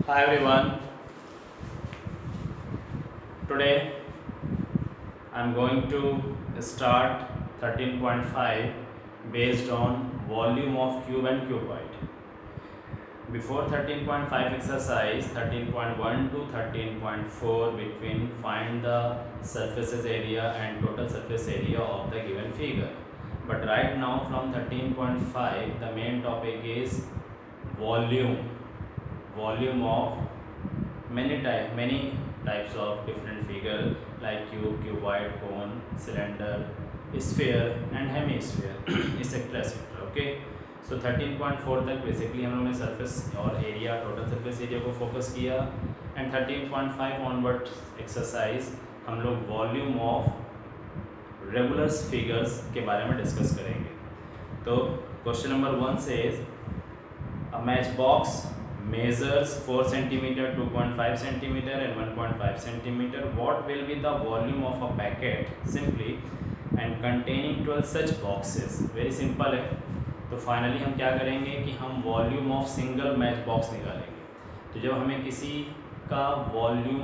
Hi everyone. Today I'm going to start 13.5 based on volume of cube and cuboid. Before 13.5 exercise 13.1 to 13.4 between find the surfaces area and total surface area of the given figure. But right now from 13.5 the main topic is volume of many types of different figure like cube, cuboid, cone, cylinder, sphere and hemisphere etc etc. Okay so 13.4 तक basically हम लोगों ने surface और area total surface area को focus किया and 13.5 onward exercise हम लोग volume of regulars figures के बारे में डिस्कस करेंगे. तो क्वेश्चन नंबर 1 से a matchbox measures 4 centimeter, 2.5 centimeter and 1.5 centimeter. What will be the volume of a packet simply and containing 12 such boxes? Very simple है. तो फाइनली हम क्या करेंगे कि हम volume of single match box निकालेंगे. तो जब हमें किसी का वॉल्यूम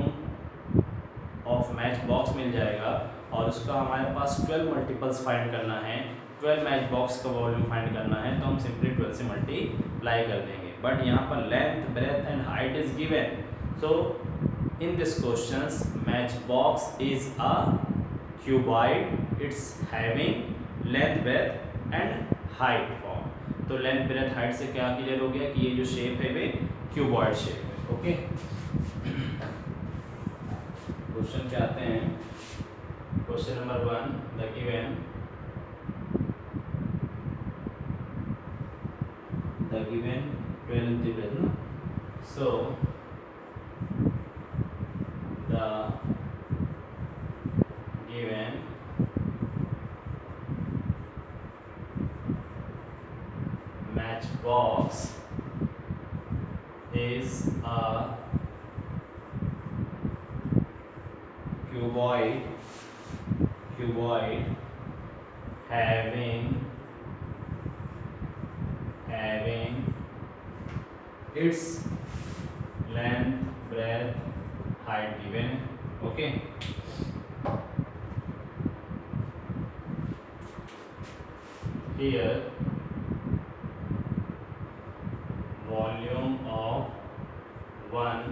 ऑफ मैच बॉक्स मिल जाएगा और उसका हमारे पास 12 मल्टीपल्स फाइंड करना है, 12 मैच बॉक्स का वॉल्यूम फाइंड करना है, तो हम सिंपली 12 से मल्टीप्लाई कर देंगे. बट यहाँ पर length, breadth and height is given. So in this questions match box is a cuboid. It's having length, breadth and height form. तो लेंथ, ब्रेथ, हाइट से क्या क्लियर हो गया कि ये जो शेप है वे क्यूबॉइड शेप है. ओके, क्वेश्चन पे आते हैं. Question number 1 the given given 12 integers, no? So the given matchbox is a cuboid having its length, breadth, height given. Okay, here volume of one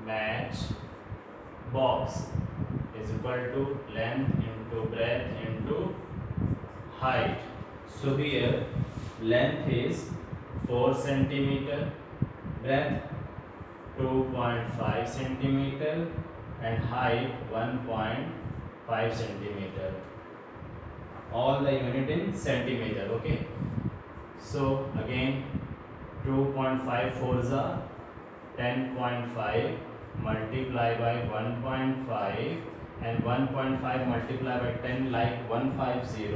match box is equal to length into breadth into height. So here length is 4 centimeter, breadth 2.5 centimeter and height 1.5 centimeter. All the unit in centimeter. Okay, so again 2.5 fours are 10.5 multiply by 1.5 and 1.5 multiply by 10 like 150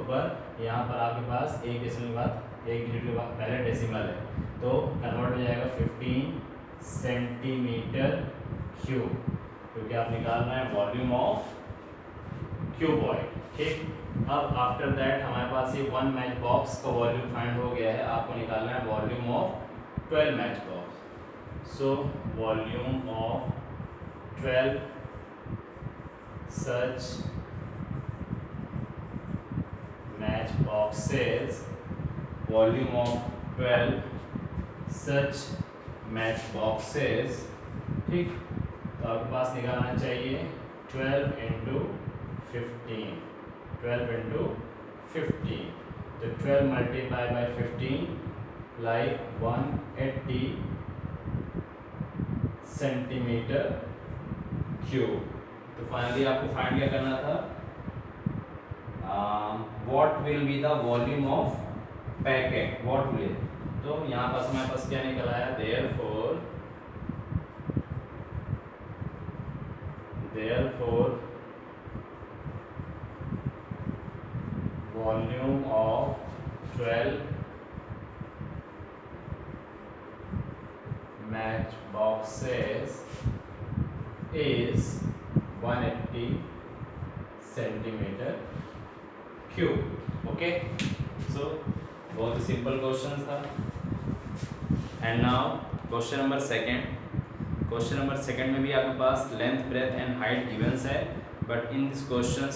पर यहाँ पर आपके पास एक decimal के बाद एक digit के बाद पहले डेसिमल है, तो कन्वर्ट हो जाएगा 15 सेंटीमीटर क्यूब, क्योंकि आप निकालना है वॉल्यूम ऑफ क्यूबॉइड. ठीक, अब आफ्टर दैट हमारे पास ये वन मैच बॉक्स का वॉल्यूम फाइंड हो गया है. आपको निकालना है volume of 12 match box. So volume of 12 such match boxes, volume of 12 such match boxes. ठीक, तो आपके पास निकालना चाहिए 12 into 15. 12 into 15. तो 12 multiply by 15 like 180 centimetre cube. तो फाइनली आपको फाइंड क्या करना था, what will be the volume of packet. What will, तो यहाँ पास हमारे पास क्या निकल आया, therefore volume of 12 match boxes is 180 centimeter cube. Okay, so बहुत ही सिंपल क्वेश्चन था। And now question number second. Question number second में भी आपके पास length breadth and height givens है, but in this questions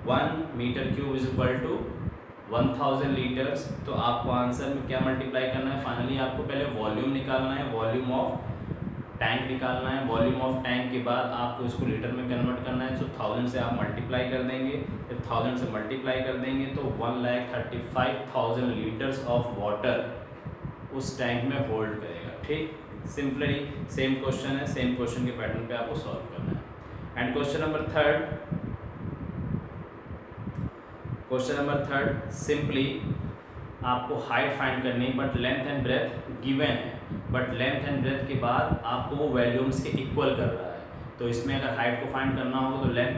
1 metre cube is equal to 1000 litres. तो आपको आंसर में क्या मल्टीप्लाई करना है, फाइनली आपको पहले वॉल्यूम निकालना है, वॉल्यूम ऑफ टैंक निकालना है। वॉल्यूम ऑफ टैंक के बाद आपको इसको लीटर में कन्वर्ट करना है। तो 1000 से आप मल्टीप्लाई कर देंगे, जब 1000 से मल्टीप्लाई कर देंगे तो 1,35,000 लीटर्स ऑफ वाटर उस टैंक में होल्ड करेगा। ठीक, सिंपली सेम क्वेश्चन है, सेम क्वेश्चन के पैटर्न पे आपको सॉल्व करना है। And question number third simply आपको हाइट फाइंड करनी है, but length and breadth given है, बट लेंथ एंड ब्रेथ के बाद आपको वो वैल्यूम्स के इक्वल कर रहा है। तो इसमें अगर हाइट को फाइंड करना होगा तो लेंथ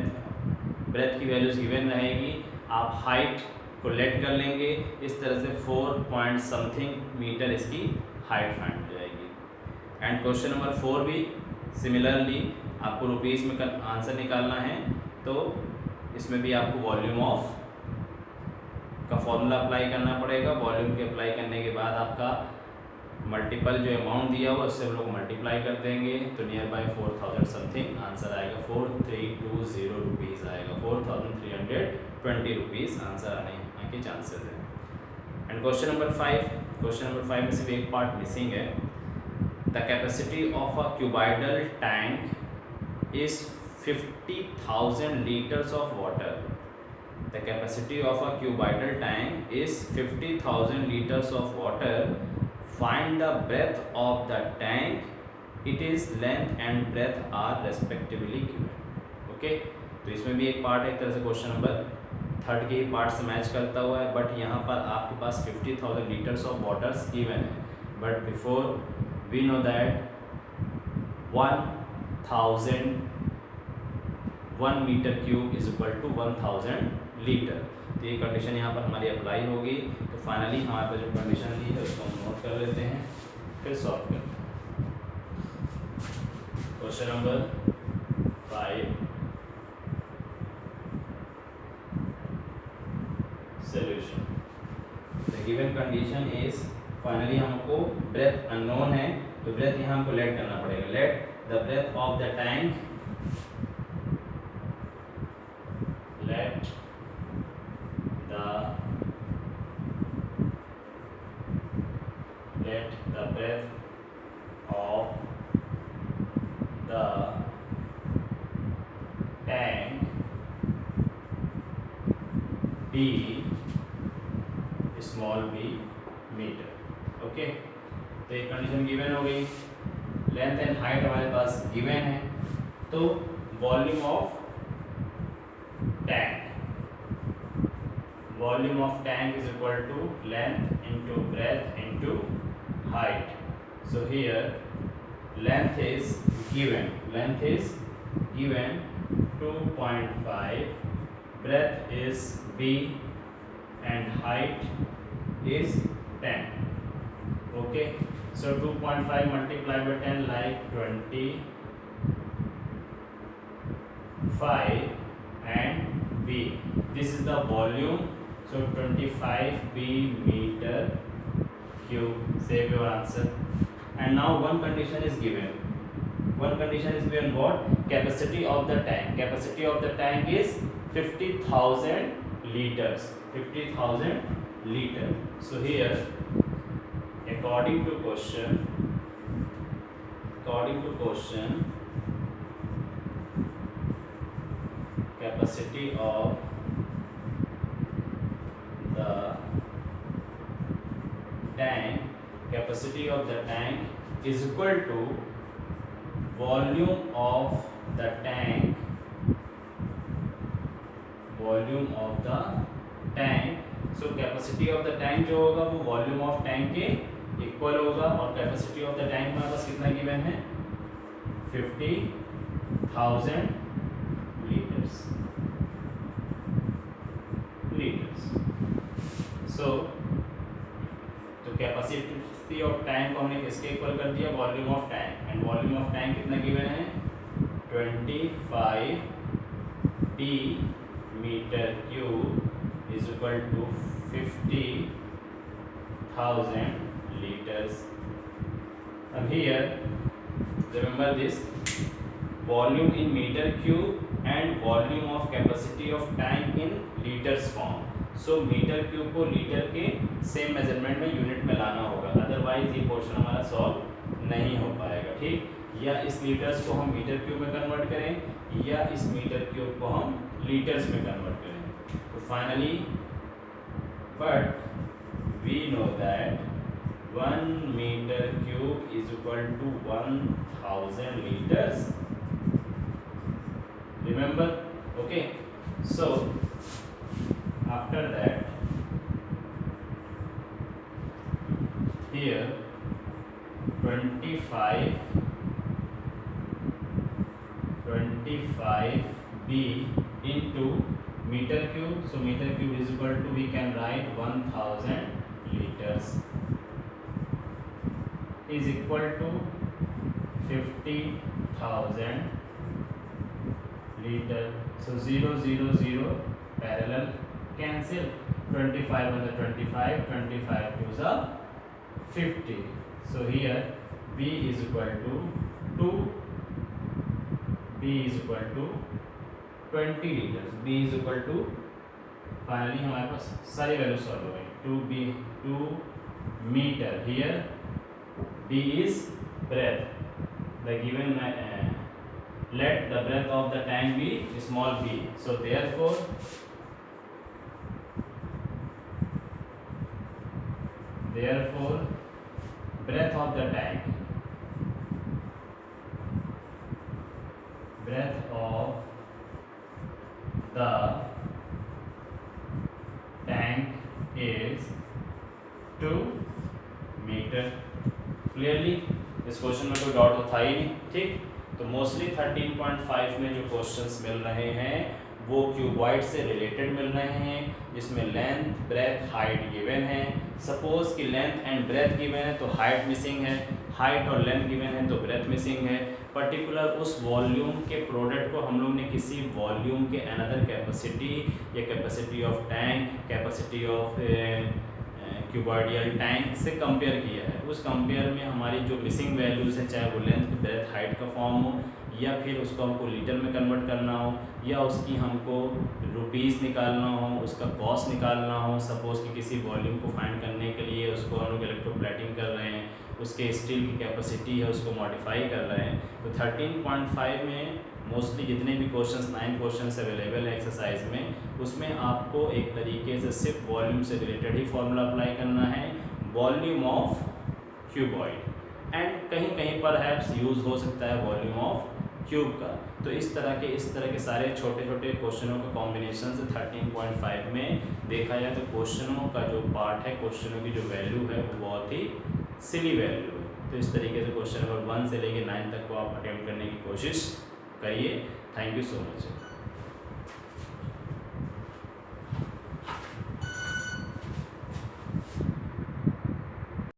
ब्रेथ की वैल्यूज गिवन रहेगी, आप हाइट को लेट कर लेंगे, इस तरह से 4 पॉइंट समथिंग मीटर इसकी हाइट फाइंड हो जाएगी। एंड क्वेश्चन नंबर 4 भी सिमिलरली आपको रुपीज़ में आंसर निकालना है। तो इसमें भी आपको वॉल्यूम ऑफ का फॉर्मूला अप्लाई करना पड़ेगा। वॉल्यूम के अप्लाई करने के बाद आपका मल्टीपल जो अमाउंट दिया हुआ उससे हम लोग मल्टीप्लाई कर देंगे, तो नियर बाई 4000 समथिंग आंसर आएगा। 4320 रुपीज़ आएगा, 4320 रुपीज़ आंसर आने के चांसेस है। एंड क्वेश्चन नंबर 5 में सिर्फ एक पार्ट मिसिंग है। The capacity of a cuboidal tank is 50,000 litres of water. The capacity of a cuboidal tank is 50,000 liters of water. Find the breadth of the tank. It is length and breadth are respectively given. Okay? तो इसमें भी एक part है, एक तरह से question number 3 के ही part से मैच करता हुआ है, बट यहाँ पर आपके पास 50,000 लीटर्स ऑफ वाटर्स गिवन है, but before we know that 1 metre cube is equal to 1000 litre. तो ये कंडीशन यहाँ पर हमारी अप्लाई होगी। तो फाइनली हमारे पास जो कंडीशन दी है उसको हम नोट कर लेते हैं, फिर सॉल्व करते हैं। Question number 5 solution. The given condition is, finally हमको ब्रेथ अननोन है, तो ब्रेथ यहाँ हमको लेट करना पड़ेगा। Let the breadth of the tank, let the breadth of the tank be small b metre. Okay, तो ये कंडीशन गिवन हो गई। लेंथ एंड हाइट हमारे पास गिवन है, तो volume of tank is equal to length into breadth into height. So here length is given 2.5, breadth is b and height is 10. Okay, so 2.5 multiplied by 10 like 25 and b. This is the volume, so 25 b meter cube. Save your answer. And now one condition is given. What? Capacity of the tank. Capacity of the tank is 50,000 liters. 50,000 liters. So here, according to question, capacity of the tank is equal to volume of the tank so capacity of the tank जो होगा वो volume of tank के equal होगा, और capacity of the tank में बस कितना given है 50,000 liters। so तो कैपेसिटी ऑफ टैंक को हमने किसके इक्वल कर दिया, volume of tank, and volume of tank कितना गिवन है 25 t metre cube is equal to 50,000 1000 liters. Now here remember this volume in meter cube and volume of capacity of tank in liters form. So metre cube को litre के same measurement में unit में लाना होगा, otherwise ये question हमारा solve नहीं हो पाएगा। ठीक, या इस लीटर्स को हम मीटर क्यूब में कन्वर्ट करें या इस मीटर क्यूब को हम लीटर्स में कन्वर्ट करें। तो finally but we know that 1 meter cube is equal to 1000 liters. Remember? Okay. So after that, here 25 B into meter cube. So meter cube is equal to, we can write 1000 liters is equal to 50,000 liter. So 0 0 0 parallel cancel, 25 on the 25, 25 2s are 50. So here B is equal to 2, B is equal to 20 liters. B is equal to, finally हमारे पास सारी value solve हो गई। 2 meter, here B is breadth, the given let the breadth of the tank be small b. So therefore breadth of the tank, breadth of the tank is 2 meter. Clearly इस question में कोई doubt तो था ही नहीं। ठीक, तो mostly 13.5 में जो क्वेश्चंस मिल रहे हैं वो क्यूबॉइड से रिलेटेड मिल रहे हैं, जिसमें लेंथ ब्रेथ हाइट गिवन है। सपोज कि लेंथ एंड ब्रेथ गिवन है तो हाइट मिसिंग है, हाइट और लेंथ गिवन है तो ब्रेथ मिसिंग है। पर्टिकुलर उस वॉल्यूम के प्रोडक्ट को हम लोग ने किसी वॉल्यूम के अनदर कैपेसिटी या capacity of tank, capacity of cuboidal tank से कंपेयर किया है। उस कंपेयर में हमारी जो मिसिंग वैल्यूज़ है, चाहे वो लेंथ ब्रेथ हाइट का फॉर्म हो या फिर उसको हमको लीटर में कन्वर्ट करना हो या उसकी हमको रुपीज़ निकालना हो, उसका कॉस्ट निकालना हो। सपोज़ कि किसी वॉल्यूम को फाइंड करने के लिए उसको हम लोग इलेक्ट्रोप्लेटिंग कर रहे हैं, उसके स्टील की कैपेसिटी है उसको मॉडिफाई कर रहे हैं। तो 13.5 में मोस्टली जितने भी क्वेश्चंस 9 क्वेश्चंस अवेलेबल है एक्सरसाइज में, उसमें आपको एक तरीके से सिर्फ वॉल्यूम से रिलेटेड ही फॉर्मूला अप्लाई करना है, वॉल्यूम ऑफ क्यूबॉइड, एंड कहीं कहीं पर हैप्स यूज़ हो सकता है वॉल्यूम ऑफ क्यूब का। तो इस तरह के सारे छोटे छोटे क्वेश्चनों का कॉम्बिनेशन से 13.5 में देखा जाए तो क्वेश्चनों का जो पार्ट है, क्वेश्चनों की जो वैल्यू है वो बहुत ही सिली वैल्यू है। तो इस तरीके से क्वेश्चन नंबर 1 से लेकर 9 तक को आप अटेम्प्ट करने की कोशिश करिए। Thank you so much.